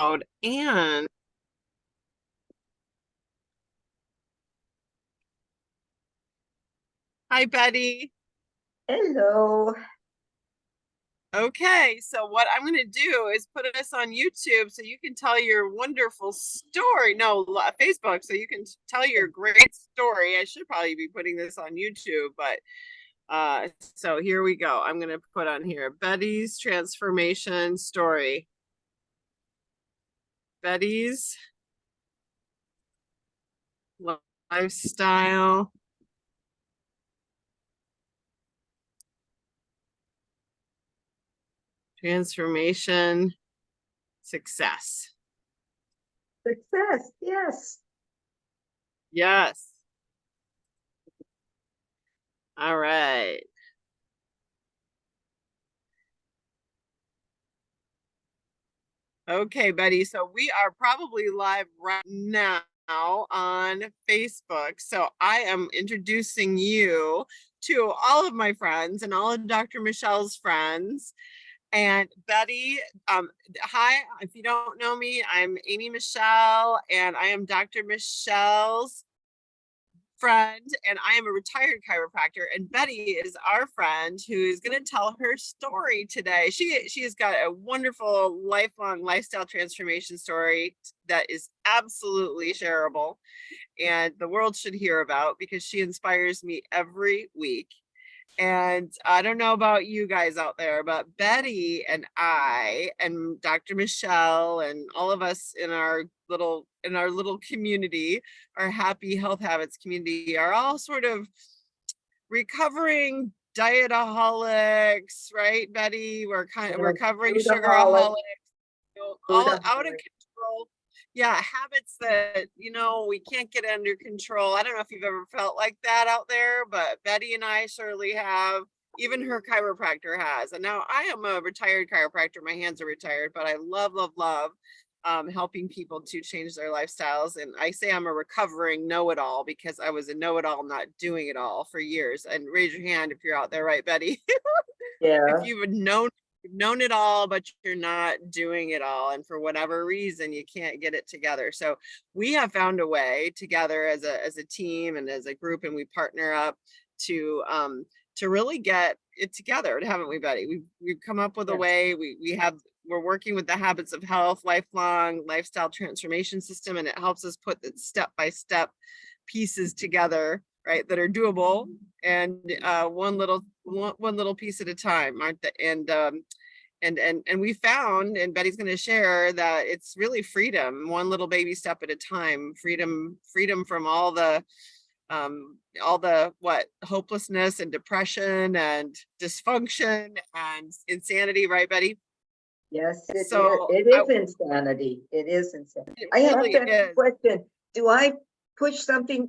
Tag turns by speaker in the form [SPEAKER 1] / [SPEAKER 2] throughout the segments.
[SPEAKER 1] and hi, Betty.
[SPEAKER 2] Hello.
[SPEAKER 1] Okay, so what I'm going to do is put us on YouTube so you can tell your wonderful story. No, Facebook, so you can tell your great story. I should probably be putting this on YouTube, but so here we go. I'm going to put on here Betty's transformation story. Betty's lifestyle transformation success.
[SPEAKER 2] Success. Yes.
[SPEAKER 1] Yes. All right. Okay, Betty. So we are probably live right now on Facebook. So I am introducing you to all of my friends and all of Dr. Michelle's friends. And Betty, hi, if you don't know me, I'm Amy Michelle, and I am Dr. Michelle's friend, and I am a retired chiropractor, and Betty is our friend who is going to tell her story today. She has got a wonderful lifelong lifestyle transformation story that is absolutely shareable and the world should hear about because she inspires me every week. And I don't know about you guys out there, but Betty and I and Dr. Michelle and all of us in our little community, our happy health habits community, are all sort of recovering dietaholics, right, Betty? We're kind of recovering sugaraholics, all out of control. Yeah, habits that we can't get under control. I don't know if you've ever felt like that out there, but Betty and I surely have. Even her chiropractor has. And now I am a retired chiropractor. My hands are retired, but I love helping people to change their lifestyles. And I say I'm a recovering know-it-all because I was a know-it-all not doing it all for years. And raise your hand if you're out there, right, Betty?
[SPEAKER 2] Yeah.
[SPEAKER 1] If you've known it all, but you're not doing it all, and for whatever reason you can't get it together. So we have found a way together as a team and as a group, and we partner up to really get it together, haven't we, Betty? We've come up with a way. We're working with the Habits of Health lifelong lifestyle transformation system, and it helps us put the step-by-step pieces together, right, that are doable, and one little piece at a time, aren't they? And we found, and Betty's going to share, that it's really freedom, one little baby step at a time. Freedom from all the hopelessness and depression and dysfunction and insanity, right, Betty?
[SPEAKER 2] Yes, it
[SPEAKER 1] So
[SPEAKER 2] is insanity. It is insanity. I have
[SPEAKER 1] really
[SPEAKER 2] to ask a question. Do I push something?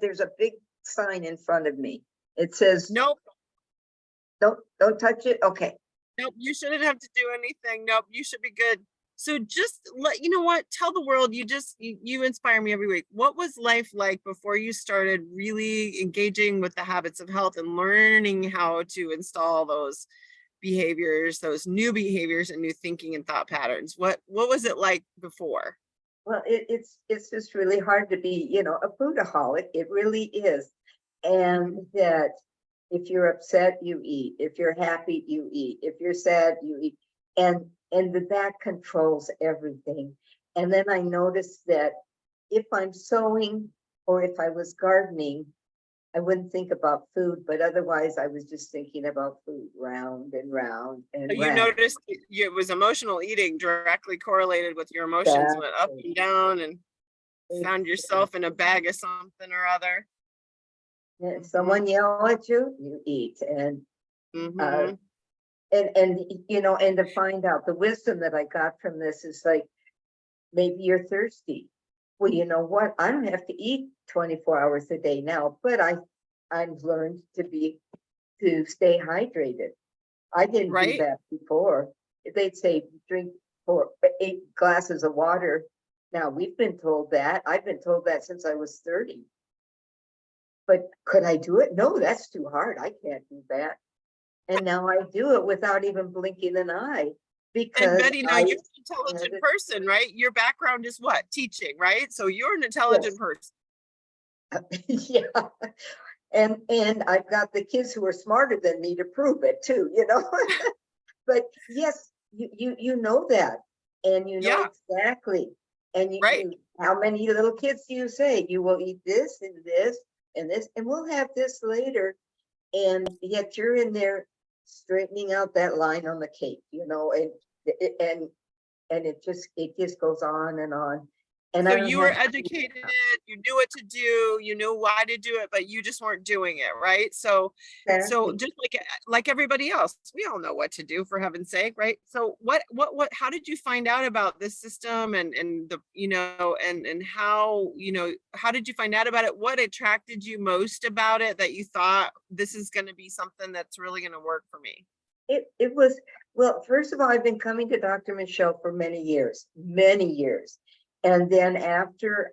[SPEAKER 2] There's a big sign in front of me. It says,
[SPEAKER 1] nope.
[SPEAKER 2] Don't touch it. Okay.
[SPEAKER 1] Nope, you shouldn't have to do anything. Nope, you should be good. So just tell the world, you inspire me every week. What was life like before you started really engaging with the habits of health and learning how to install those behaviors, those new behaviors and new thinking and thought patterns? What was it like before?
[SPEAKER 2] Well, it's just really hard to be, a foodaholic. It really is. And that if you're upset, you eat. If you're happy, you eat. If you're sad, you eat. And that controls everything. And then I noticed that if I'm sewing or if I was gardening, I wouldn't think about food, but otherwise I was just thinking about food round and round and
[SPEAKER 1] So you
[SPEAKER 2] round.
[SPEAKER 1] noticed it was emotional eating directly correlated with your emotions, went up and down, and found yourself in a bag of something or other.
[SPEAKER 2] If someone yell at you, you eat. And and to find out the wisdom that I got from this is like, maybe you're thirsty. Well, you know what? I don't have to eat 24 hours a day now, but I've learned to stay hydrated. I didn't do that before. They'd say drink 8 glasses of water. Now we've been told that. I've been told that since I was 30. But could I do it? No, that's too hard. I can't do that. And now I do it without even blinking an eye. Because
[SPEAKER 1] and Betty, now intelligent
[SPEAKER 2] it-
[SPEAKER 1] person, right? Your background is what? Teaching, right? So you're an intelligent
[SPEAKER 2] yes,
[SPEAKER 1] person.
[SPEAKER 2] yeah. And I've got the kids who are smarter than me to prove it too, you know. But yes, you know that, and you know
[SPEAKER 1] Yeah,
[SPEAKER 2] exactly. And
[SPEAKER 1] right.
[SPEAKER 2] you how many little kids do you say you will eat this and this and this, and we'll have this later, and yet you're in there straightening out that line on the cake, you know, and it just goes on and on, and
[SPEAKER 1] So
[SPEAKER 2] I don't
[SPEAKER 1] you were
[SPEAKER 2] have
[SPEAKER 1] educated, you knew what to do, you knew why to do it, but you just weren't doing it, right? So
[SPEAKER 2] exactly.
[SPEAKER 1] just like everybody else, we all know what to do, for heaven's sake, right? So how did you find out about this system, and the, and how, how did you find out about it? What attracted you most about it, that you thought this is going to be something that's really going to work for me?
[SPEAKER 2] It was, well, first of all, I've been coming to Dr. Michelle for many years, many years. And then after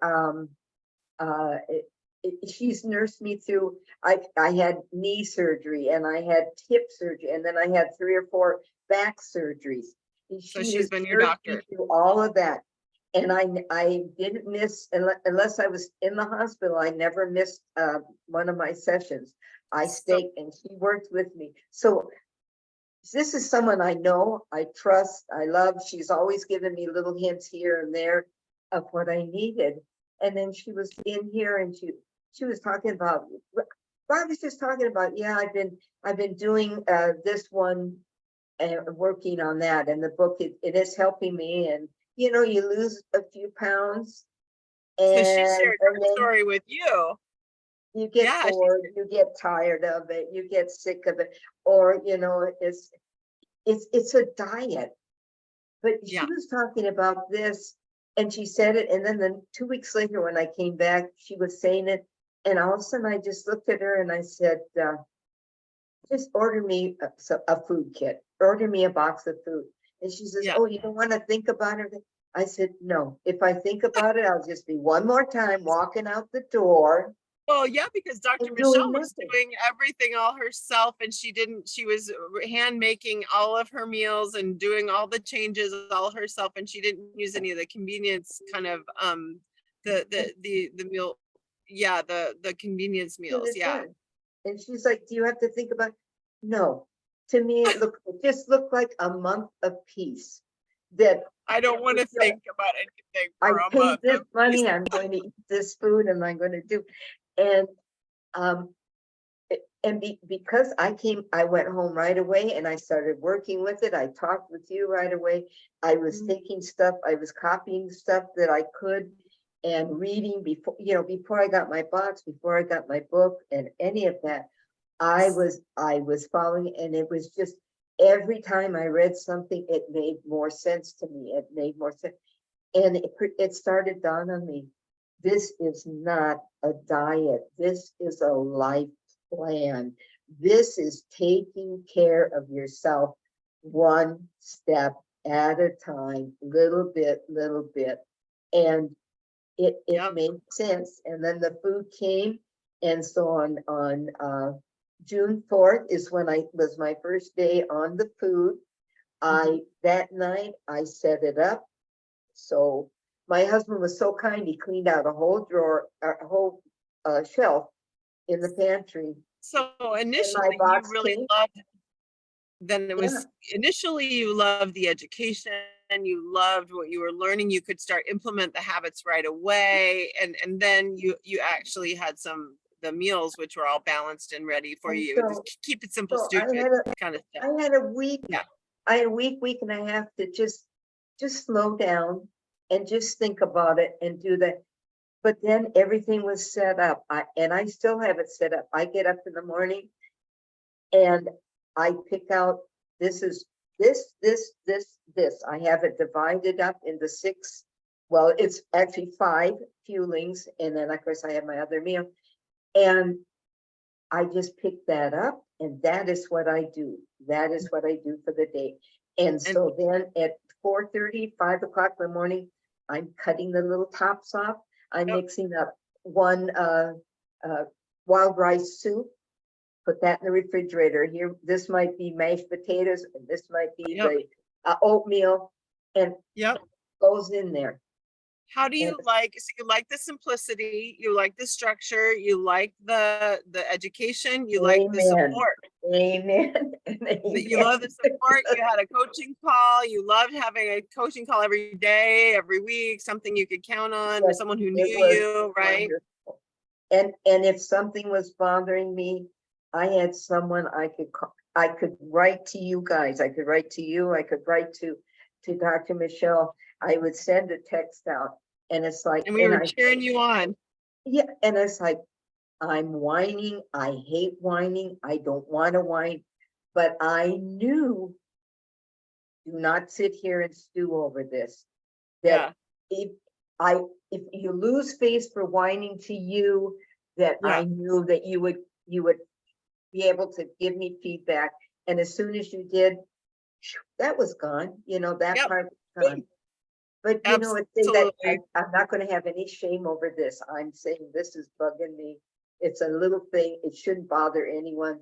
[SPEAKER 2] it, she's nursed me through, I had knee surgery and I had hip surgery, and then I had 3 or 4 back surgeries. And
[SPEAKER 1] So
[SPEAKER 2] she
[SPEAKER 1] she's
[SPEAKER 2] has
[SPEAKER 1] been your
[SPEAKER 2] nursed me
[SPEAKER 1] doctor.
[SPEAKER 2] through all of that. And I didn't miss, unless I was in the hospital, I never missed one of my sessions. I
[SPEAKER 1] So
[SPEAKER 2] stayed and she worked with me. So this is someone I know, I trust, I love. She's always given me little hints here and there of what I needed. And then she was in here and she was talking about, Bob was just talking about, yeah, I've been doing this one and working on that. And the book, it is helping me. And you lose a few pounds
[SPEAKER 1] so she
[SPEAKER 2] and
[SPEAKER 1] shared
[SPEAKER 2] and
[SPEAKER 1] her
[SPEAKER 2] then
[SPEAKER 1] story with you.
[SPEAKER 2] you get
[SPEAKER 1] Yeah,
[SPEAKER 2] bored, you get tired of it, you get sick of it, or it's a diet. But she
[SPEAKER 1] yeah.
[SPEAKER 2] was talking about this and she said it. And then 2 weeks later, when I came back, she was saying it. And all of a sudden, I just looked at her and I said, just order me a food kit, order me a box of food. And she says,
[SPEAKER 1] Yeah.
[SPEAKER 2] oh, you don't want to think about it? I said, no, if I think about it, I'll just be one more time walking out the door
[SPEAKER 1] Well, yeah, because Dr.
[SPEAKER 2] and doing
[SPEAKER 1] Michelle was
[SPEAKER 2] nothing.
[SPEAKER 1] doing everything all herself, and she was hand making all of her meals and doing all the changes all herself, and she didn't use any of the convenience kind of
[SPEAKER 2] And
[SPEAKER 1] the meal, yeah, the convenience
[SPEAKER 2] get
[SPEAKER 1] meals,
[SPEAKER 2] it
[SPEAKER 1] yeah.
[SPEAKER 2] done. And she's like, do you have to think about it? No. To me, it just looked like a month of peace. That
[SPEAKER 1] I don't want to think about anything
[SPEAKER 2] I
[SPEAKER 1] for a
[SPEAKER 2] paid
[SPEAKER 1] month
[SPEAKER 2] this
[SPEAKER 1] of peace.
[SPEAKER 2] money, I'm going to eat this food, and I'm going to do. And um, because I went home right away and I started working with it. I talked with you right away. I was
[SPEAKER 1] Mm.
[SPEAKER 2] taking stuff, I was copying stuff that I could and reading before I got my box, before I got my book and any of that. I was following, and it was just every time I read something, it made more sense to me. It made more sense. And it started dawn on me. This is not a diet. This is a life plan. This is taking care of yourself one step at a time, little bit, little bit. And it
[SPEAKER 1] Yep.
[SPEAKER 2] made sense. And then the food came. And so on June 4th is when I was my first day on the food.
[SPEAKER 1] Mhm.
[SPEAKER 2] That night I set it up. So my husband was so kind, he cleaned out a whole drawer, a whole shelf in the pantry.
[SPEAKER 1] So
[SPEAKER 2] And my
[SPEAKER 1] initially you
[SPEAKER 2] box
[SPEAKER 1] really
[SPEAKER 2] came.
[SPEAKER 1] loved, then it
[SPEAKER 2] Yeah.
[SPEAKER 1] was initially you loved the education, you loved what you were learning, you could start implement the habits right away, and then you actually had some the meals which were all balanced and ready for
[SPEAKER 2] And
[SPEAKER 1] you. Just
[SPEAKER 2] so,
[SPEAKER 1] keep it simple,
[SPEAKER 2] so I
[SPEAKER 1] stupid
[SPEAKER 2] had a,
[SPEAKER 1] kind of stuff.
[SPEAKER 2] I had a week,
[SPEAKER 1] Yeah.
[SPEAKER 2] I had a week and a half to just slow down and just think about it and do that. But then everything was set up. And I still have it set up. I get up in the morning and I pick out, this is this. I have it divided up into 6. Well, it's actually 5 fuelings. And then of course I have my other meal. And I just pick that up and that is what I do. That is what I do for the day. And
[SPEAKER 1] And
[SPEAKER 2] so then at 4:30, 5 o'clock in the morning, I'm cutting the little tops off. I'm
[SPEAKER 1] yep,
[SPEAKER 2] mixing up one uh, wild rice soup, put that in the refrigerator. Here, this might be mashed potatoes, and this might be
[SPEAKER 1] yep,
[SPEAKER 2] the oatmeal. and
[SPEAKER 1] Yep.
[SPEAKER 2] goes in there.
[SPEAKER 1] How do
[SPEAKER 2] And
[SPEAKER 1] you like, so you like the simplicity, you like the structure, you like the education, you like the
[SPEAKER 2] amen,
[SPEAKER 1] support.
[SPEAKER 2] amen, and
[SPEAKER 1] You
[SPEAKER 2] amen.
[SPEAKER 1] love the support. You had a coaching call. You loved having a coaching call every day, every week, something you could count on,
[SPEAKER 2] Yes,
[SPEAKER 1] someone who
[SPEAKER 2] it
[SPEAKER 1] knew
[SPEAKER 2] was
[SPEAKER 1] you, right?
[SPEAKER 2] wonderful. And if something was bothering me, I had someone I could call. I could write to you guys. I could write to you. I could write to Dr. Michelle. I would send a text out, and it's like,
[SPEAKER 1] And we
[SPEAKER 2] and
[SPEAKER 1] were
[SPEAKER 2] I
[SPEAKER 1] cheering you on.
[SPEAKER 2] yeah, and it's like, I'm whining. I hate whining. I don't want to whine, but I knew, do not sit here and stew over this. That
[SPEAKER 1] Yeah.
[SPEAKER 2] if I, if you lose face for whining to you, that I
[SPEAKER 1] Yeah.
[SPEAKER 2] knew that you would be able to give me feedback. And as soon as you did, that was gone. That
[SPEAKER 1] Yep.
[SPEAKER 2] part was gone. But it's say that
[SPEAKER 1] Absolutely.
[SPEAKER 2] I'm not going to have any shame over this. I'm saying this is bugging me. It's a little thing. It shouldn't bother anyone.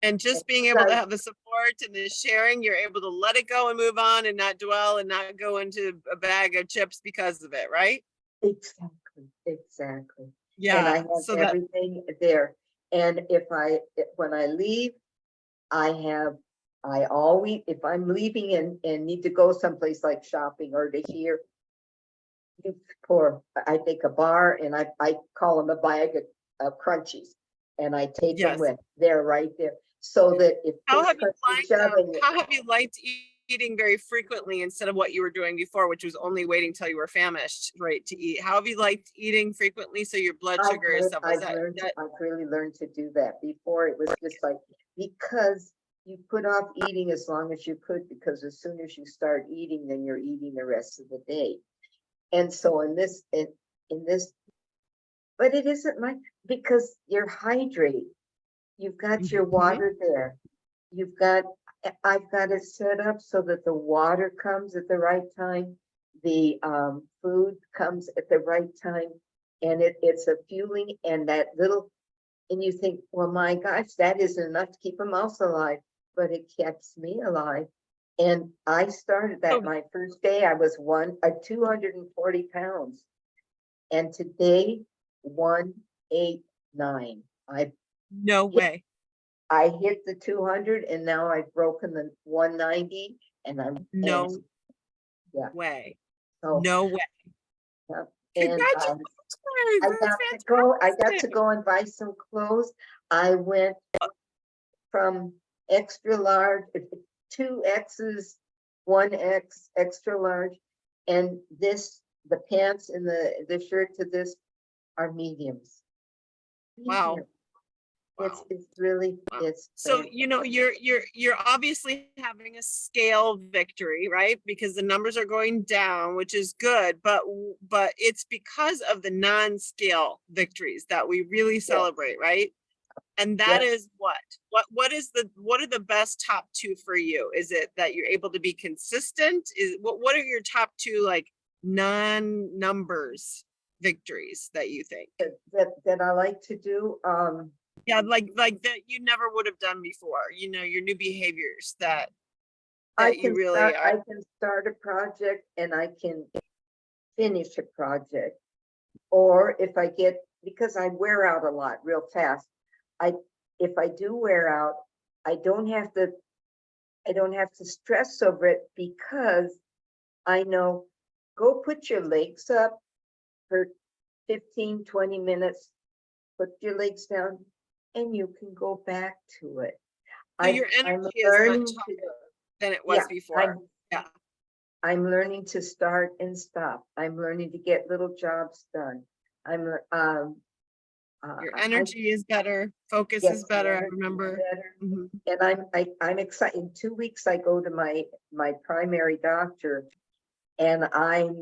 [SPEAKER 1] And
[SPEAKER 2] And
[SPEAKER 1] just being able to
[SPEAKER 2] guys,
[SPEAKER 1] have the support and the sharing, you're able to let it go and move on and not dwell and not go into a bag of chips because of it, right?
[SPEAKER 2] exactly, exactly. And I
[SPEAKER 1] Yeah.
[SPEAKER 2] have
[SPEAKER 1] So that,
[SPEAKER 2] everything there. And when I leave, I always, if I'm leaving and need to go someplace like shopping or to here, I take a bar and I call them a bag of crunchies and I take them
[SPEAKER 1] yes.
[SPEAKER 2] with, they're right there. So that if
[SPEAKER 1] How
[SPEAKER 2] push
[SPEAKER 1] have you
[SPEAKER 2] comes to
[SPEAKER 1] liked
[SPEAKER 2] shove and
[SPEAKER 1] how have you liked eating very frequently instead of what you were doing before, which was only waiting till you were famished, right, to eat? How have you liked eating frequently so your blood sugar is up? Is
[SPEAKER 2] I've really learned to do that. Before it was just like, because you put off eating as long as you could, because as soon as you start eating, then you're eating the rest of the day. And so in this, but it isn't like, because you're hydrated. You've got your
[SPEAKER 1] Mhm.
[SPEAKER 2] water there. You've got, I've got it set up so that the water comes at the right time. The food comes at the right time. And it's a fueling and that little, and you think, well, my gosh, that isn't enough to keep a mouse alive, but it keeps me alive. And I started that
[SPEAKER 1] So
[SPEAKER 2] my first day, I was 240 pounds. And today, 189.
[SPEAKER 1] no
[SPEAKER 2] Hit,
[SPEAKER 1] way.
[SPEAKER 2] I hit the 200 and now I've broken the 190 and
[SPEAKER 1] No
[SPEAKER 2] yeah,
[SPEAKER 1] way.
[SPEAKER 2] so,
[SPEAKER 1] No way.
[SPEAKER 2] yeah. And
[SPEAKER 1] Congratulations.
[SPEAKER 2] I
[SPEAKER 1] That's
[SPEAKER 2] got to
[SPEAKER 1] fantastic.
[SPEAKER 2] go and buy some clothes. I went from extra large, 2X's, 1X, extra large, and the pants and the shirt to this are mediums.
[SPEAKER 1] Wow.
[SPEAKER 2] Medium.
[SPEAKER 1] Wow.
[SPEAKER 2] It's really,
[SPEAKER 1] Wow.
[SPEAKER 2] it's
[SPEAKER 1] So,
[SPEAKER 2] fantastic.
[SPEAKER 1] you're obviously having a scale victory, right? Because the numbers are going down, which is good, but it's because of the non-scale victories that we really
[SPEAKER 2] Yes,
[SPEAKER 1] celebrate, right? And that
[SPEAKER 2] yes.
[SPEAKER 1] is what are the best top two for you? Is it that you're able to be consistent? What are your top two like non-numbers victories that you think?
[SPEAKER 2] That I like to do.
[SPEAKER 1] Yeah, like that you never would have done before, your new behaviors that
[SPEAKER 2] I
[SPEAKER 1] you
[SPEAKER 2] can
[SPEAKER 1] really
[SPEAKER 2] start,
[SPEAKER 1] are.
[SPEAKER 2] I can start a project and I can finish a project. Or if I get, because I wear out a lot real fast, I, if I do wear out, I don't have to, I don't have to stress over it because I know, go put your legs up for 15, 20 minutes, put your legs down, and you can go back to it.
[SPEAKER 1] So your
[SPEAKER 2] I'm
[SPEAKER 1] energy is much
[SPEAKER 2] learning to,
[SPEAKER 1] higher than it was
[SPEAKER 2] yeah,
[SPEAKER 1] before. Yeah.
[SPEAKER 2] I'm learning to start and stop. I'm learning to get little jobs done. I'm,
[SPEAKER 1] Your
[SPEAKER 2] I,
[SPEAKER 1] energy is better, focus is
[SPEAKER 2] yes, the
[SPEAKER 1] better. I
[SPEAKER 2] energy is
[SPEAKER 1] remember.
[SPEAKER 2] better.
[SPEAKER 1] Mhm.
[SPEAKER 2] And I'm excited. In 2 weeks, I go to my primary doctor, and I've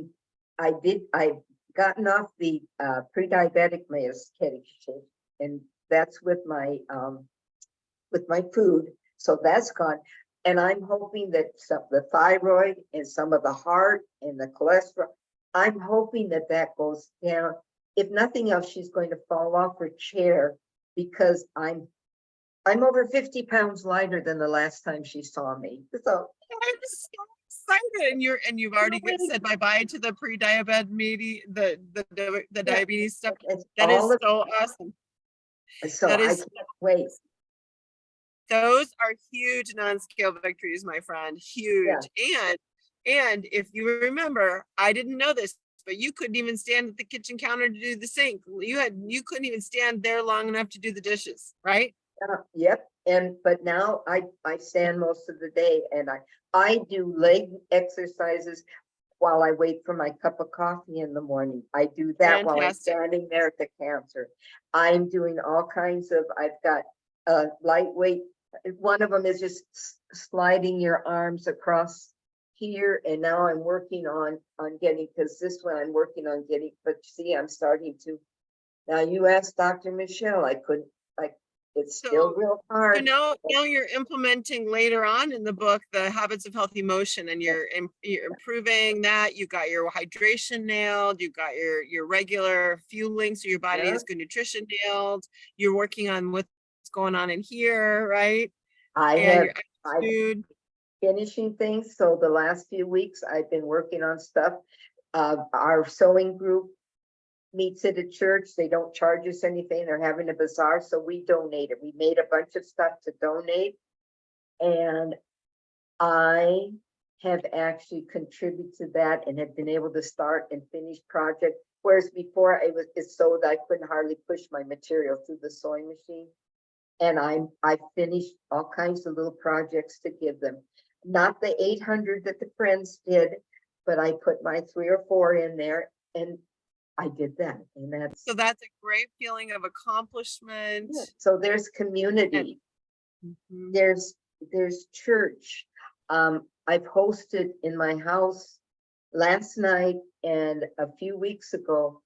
[SPEAKER 2] gotten off the pre-diabetic medication, and that's with my food. So that's gone. And I'm hoping that the thyroid and some of the heart and the cholesterol, I'm hoping that goes down. If nothing else, she's going to fall off her chair because I'm over 50 pounds lighter than the last time she saw me. So
[SPEAKER 1] I'm so excited, and you've already said bye-bye to the pre-diabetes, the
[SPEAKER 2] Yeah,
[SPEAKER 1] diabetes stuff.
[SPEAKER 2] it's
[SPEAKER 1] That
[SPEAKER 2] all
[SPEAKER 1] is
[SPEAKER 2] of,
[SPEAKER 1] so awesome.
[SPEAKER 2] so
[SPEAKER 1] That
[SPEAKER 2] I
[SPEAKER 1] is,
[SPEAKER 2] can't wait.
[SPEAKER 1] those are huge non-scale victories, my friend,
[SPEAKER 2] Yeah,
[SPEAKER 1] huge. And if you remember, I didn't know this, but you couldn't even stand at the kitchen counter to do the sink. You couldn't even stand there long enough to do the dishes, right?
[SPEAKER 2] yep. And but now I stand most of the day, and I do leg exercises while I wait for my cup of coffee in the morning. I do that while I'm
[SPEAKER 1] Fantastic.
[SPEAKER 2] standing there at the counter. I'm doing all kinds of, I've got lightweight. One of them is just sliding your arms across here. And now I'm working on getting, because this one I'm working on getting, but see, I'm starting to. Now you asked Dr. Michelle, I couldn't, like, it's still
[SPEAKER 1] So
[SPEAKER 2] real
[SPEAKER 1] So
[SPEAKER 2] hard.
[SPEAKER 1] now you're implementing later on in the book the habits of healthy motion, and you're improving that. You got your hydration nailed. You got your regular fueling, so your body
[SPEAKER 2] Yeah,
[SPEAKER 1] is good nutrition nailed. You're working on what's going on in here, right?
[SPEAKER 2] I
[SPEAKER 1] And
[SPEAKER 2] have,
[SPEAKER 1] your
[SPEAKER 2] I
[SPEAKER 1] attitude.
[SPEAKER 2] finishing things. So the last few weeks I've been working on stuff. Our sewing group meets at a church. They don't charge us anything. They're having a bazaar, so we donate it. We made a bunch of stuff to donate. And I have actually contributed to that and have been able to start and finish projects. Whereas before it's so that I couldn't hardly push my material through the sewing machine. And I finished all kinds of little projects to give them. Not the 800 that the friends did, but I put my 3 or 4 in there, and I did that. And
[SPEAKER 1] So that's a great feeling of accomplishment.
[SPEAKER 2] yeah. So there's
[SPEAKER 1] And
[SPEAKER 2] community,
[SPEAKER 1] mhm.
[SPEAKER 2] there's church. I've hosted in my house last night and a few weeks ago.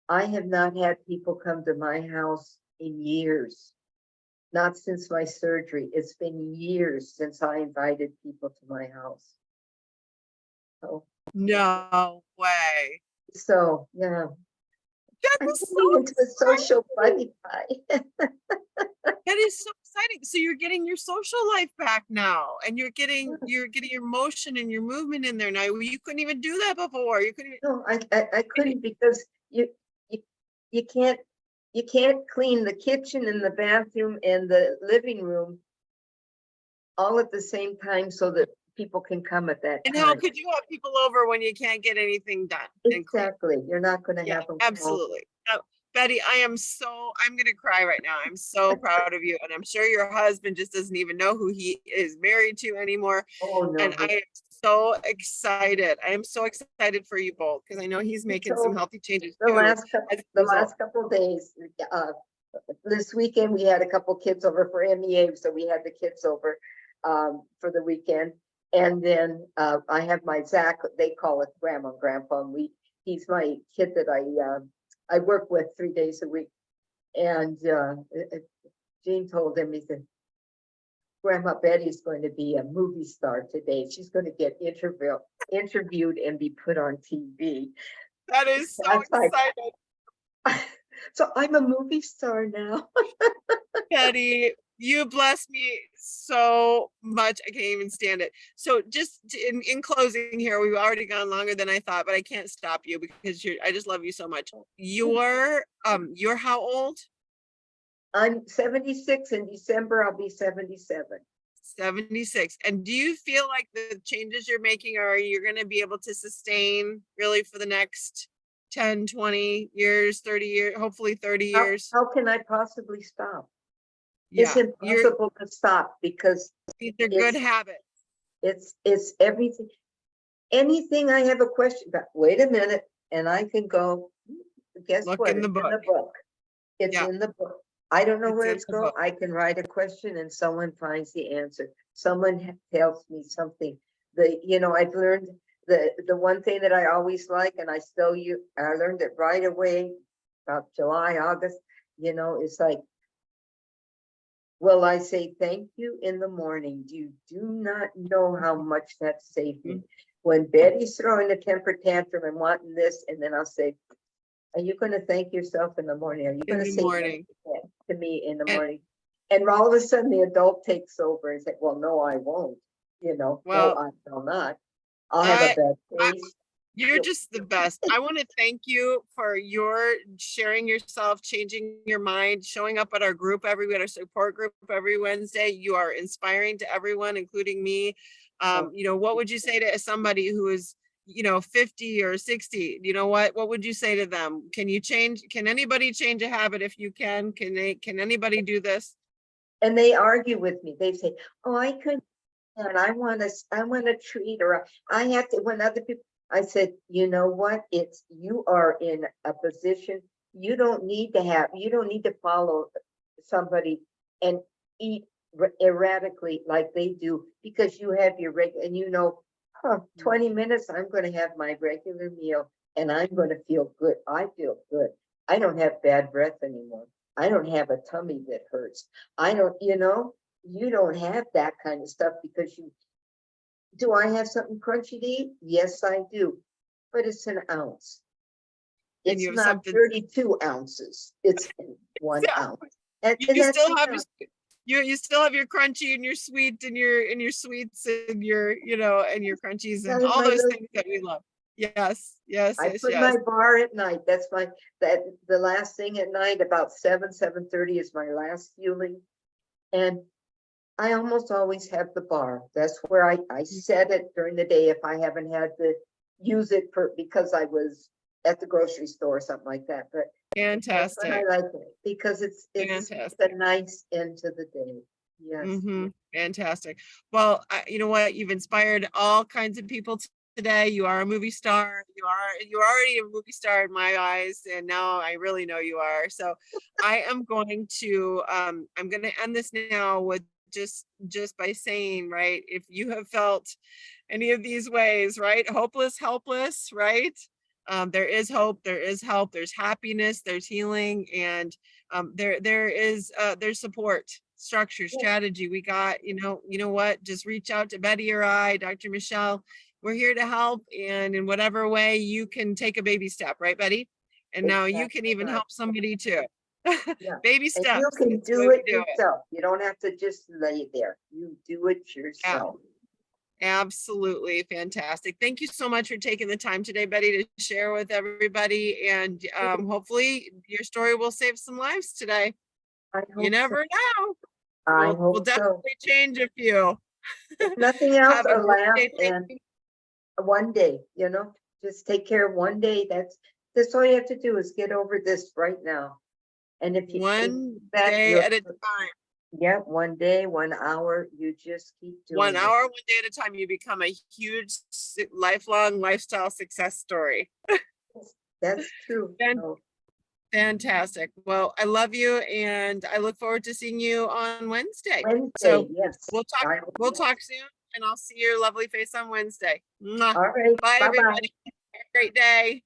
[SPEAKER 2] I have not had people come to my house in years. Not since my surgery. It's been years since I invited people to my house. So,
[SPEAKER 1] No way.
[SPEAKER 2] so yeah,
[SPEAKER 1] That
[SPEAKER 2] I'm
[SPEAKER 1] is so
[SPEAKER 2] getting into a social
[SPEAKER 1] exciting.
[SPEAKER 2] buddy pie.
[SPEAKER 1] That is so exciting. So you're getting your social life back now, and you're getting your motion and your movement in there now. You couldn't even do that before. You couldn't
[SPEAKER 2] No, I couldn't, because you you can't clean the kitchen and the bathroom and the living room all at the same time so that people can come at that
[SPEAKER 1] and how
[SPEAKER 2] time.
[SPEAKER 1] could you have people over when you can't get anything done and clean?
[SPEAKER 2] Exactly. You're not going to
[SPEAKER 1] Yeah,
[SPEAKER 2] have them come over.
[SPEAKER 1] absolutely. Betty, I'm gonna cry right now. I'm so proud of you, and I'm sure your husband just doesn't even know who he is married to anymore.
[SPEAKER 2] Oh
[SPEAKER 1] And I
[SPEAKER 2] no.
[SPEAKER 1] am so excited. I am so excited for you both, because I know he's making some
[SPEAKER 2] So
[SPEAKER 1] healthy changes
[SPEAKER 2] the
[SPEAKER 1] too
[SPEAKER 2] last couple
[SPEAKER 1] as a result.
[SPEAKER 2] of days, this weekend we had a couple kids over for MEA, so we had the kids over for the weekend. And then I have my Zach, they call it grandma and grandpa, and he's my kid that I work with 3 days a week. And Jean told him, he said, Grandma Betty's going to be a movie star today. She's going to get interviewed and be put on TV.
[SPEAKER 1] That is so
[SPEAKER 2] That's like,
[SPEAKER 1] exciting.
[SPEAKER 2] so I'm a movie star now.
[SPEAKER 1] Betty, you bless me so much. I can't even stand it. So just in closing here, we've already gone longer than I thought, but I can't stop you because I just love you so much. You're how old?
[SPEAKER 2] I'm 76 in December. I'll be 77.
[SPEAKER 1] 76. And do you feel like the changes you're making are you're going to be able to sustain really for the next 10, 20 years, 30 years, hopefully 30 years?
[SPEAKER 2] How can I possibly stop? It's
[SPEAKER 1] Yeah,
[SPEAKER 2] impossible to stop because
[SPEAKER 1] these are good
[SPEAKER 2] it's
[SPEAKER 1] habits.
[SPEAKER 2] it's everything. Anything I have a question about, wait a minute, and I can go, guess
[SPEAKER 1] Look
[SPEAKER 2] what?
[SPEAKER 1] in the
[SPEAKER 2] It's in
[SPEAKER 1] book.
[SPEAKER 2] the book. It's
[SPEAKER 1] Yeah,
[SPEAKER 2] in the book. I don't know
[SPEAKER 1] it's
[SPEAKER 2] where
[SPEAKER 1] in
[SPEAKER 2] it's
[SPEAKER 1] the
[SPEAKER 2] going.
[SPEAKER 1] book.
[SPEAKER 2] I can write a question and someone finds the answer. Someone tells me something. I've learned the one thing that I always like, and I learned it right away about July, August. It's like, well, I say thank you in the morning. You do not know how much that saved me.
[SPEAKER 1] Mhm.
[SPEAKER 2] When Betty's throwing a temper tantrum and wanting this, and then I'll say, are you going to thank yourself in the morning? Are you
[SPEAKER 1] In
[SPEAKER 2] going to
[SPEAKER 1] the
[SPEAKER 2] say thank
[SPEAKER 1] morning.
[SPEAKER 2] you to me in the
[SPEAKER 1] And
[SPEAKER 2] morning? And all of a sudden the adult takes over and say, well, no, I won't. No,
[SPEAKER 1] well,
[SPEAKER 2] I will not. I'll have a
[SPEAKER 1] I,
[SPEAKER 2] bad
[SPEAKER 1] I,
[SPEAKER 2] face.
[SPEAKER 1] you're just the best. I want to thank you for your sharing yourself, changing your mind, showing up at our group at our support group every Wednesday. You are inspiring to everyone, including me.
[SPEAKER 2] Oh,
[SPEAKER 1] You know, what would you say to somebody who is, you know, 50 or 60? You know what would you say to them? Can anybody change a habit? If you can anybody do this?
[SPEAKER 2] and they argue with me. They say, "Oh, I couldn't, and I want a treat, or I have to." When other people, I said, "You know what? You are in a position. You don't need to follow somebody and eat erratically like they do because you have your and you know, 20 minutes. I'm going to have my regular meal, and I'm going to feel good. I feel good. I don't have bad breath anymore. I don't have a tummy that hurts. I don't, you don't have that kind of stuff because do I have something crunchy to eat? Yes, I do, but it's an ounce.
[SPEAKER 1] And you
[SPEAKER 2] It's
[SPEAKER 1] have
[SPEAKER 2] not
[SPEAKER 1] something.
[SPEAKER 2] 32 ounces. It's 1 ounce. And
[SPEAKER 1] You
[SPEAKER 2] that's
[SPEAKER 1] still have
[SPEAKER 2] enough.
[SPEAKER 1] you still have your crunchy and your sweet and your sweets and your, you know, and your crunchies and
[SPEAKER 2] That is
[SPEAKER 1] all
[SPEAKER 2] my
[SPEAKER 1] those
[SPEAKER 2] little,
[SPEAKER 1] things that we love. Yes, yes,
[SPEAKER 2] I
[SPEAKER 1] yes,
[SPEAKER 2] put
[SPEAKER 1] yes.
[SPEAKER 2] my bar at night. That's the last thing at night, about 7:30 is my last fueling. And I almost always have the bar. That's where I set it during the day if I haven't had to use it because I was at the grocery store or something like that. But that's when I
[SPEAKER 1] Fantastic.
[SPEAKER 2] like it because it's a
[SPEAKER 1] Fantastic.
[SPEAKER 2] nice end to the day. Yes.
[SPEAKER 1] Fantastic. Well, you know what? You've inspired all kinds of people today. You are a movie star. You're already a movie star in my eyes, and now I really know you are. So I am going to end this now with just by saying, right, if you have felt any of these ways, right, hopeless, helpless, right, there is hope, there is help, there's happiness, there's healing, and there's support, structure, strategy. We got, you know what, just reach out to Betty or I, Dr. Michelle. We're here to help, and in whatever way you can take a baby step, right, Betty? And now you can
[SPEAKER 2] Exactly
[SPEAKER 1] even
[SPEAKER 2] right.
[SPEAKER 1] help somebody too.
[SPEAKER 2] Yeah.
[SPEAKER 1] Baby
[SPEAKER 2] And you
[SPEAKER 1] steps
[SPEAKER 2] can
[SPEAKER 1] is the way
[SPEAKER 2] do it
[SPEAKER 1] we do it.
[SPEAKER 2] yourself. You don't have to just lay there. You do it
[SPEAKER 1] Yeah.
[SPEAKER 2] yourself.
[SPEAKER 1] Absolutely fantastic. Thank you so much for taking the time today, Betty, to share with everybody. And hopefully your story will save some lives today.
[SPEAKER 2] I
[SPEAKER 1] You
[SPEAKER 2] hope so.
[SPEAKER 1] never know.
[SPEAKER 2] I
[SPEAKER 1] We'll
[SPEAKER 2] hope so.
[SPEAKER 1] definitely change a few.
[SPEAKER 2] If nothing else,
[SPEAKER 1] Have a
[SPEAKER 2] a
[SPEAKER 1] great
[SPEAKER 2] laugh
[SPEAKER 1] day. Thank
[SPEAKER 2] and
[SPEAKER 1] you.
[SPEAKER 2] one day, just take care of one day. That's all you have to do is get over this right now. And if you think
[SPEAKER 1] One
[SPEAKER 2] that
[SPEAKER 1] day
[SPEAKER 2] you're,
[SPEAKER 1] at a time.
[SPEAKER 2] yeah, 1 day, 1 hour, you just keep
[SPEAKER 1] One
[SPEAKER 2] doing it.
[SPEAKER 1] hour, 1 day at a time, you become a huge lifelong lifestyle success story.
[SPEAKER 2] That's true.
[SPEAKER 1] Fan-
[SPEAKER 2] So,
[SPEAKER 1] Fantastic. Well, I love you, and I look forward to seeing you on Wednesday.
[SPEAKER 2] Wednesday,
[SPEAKER 1] So
[SPEAKER 2] yes. I hope
[SPEAKER 1] we'll
[SPEAKER 2] so.
[SPEAKER 1] talk soon, and I'll see your lovely face on Wednesday. Mwah.
[SPEAKER 2] All right.
[SPEAKER 1] Bye,
[SPEAKER 2] Bye-bye.
[SPEAKER 1] everybody. Have a great day.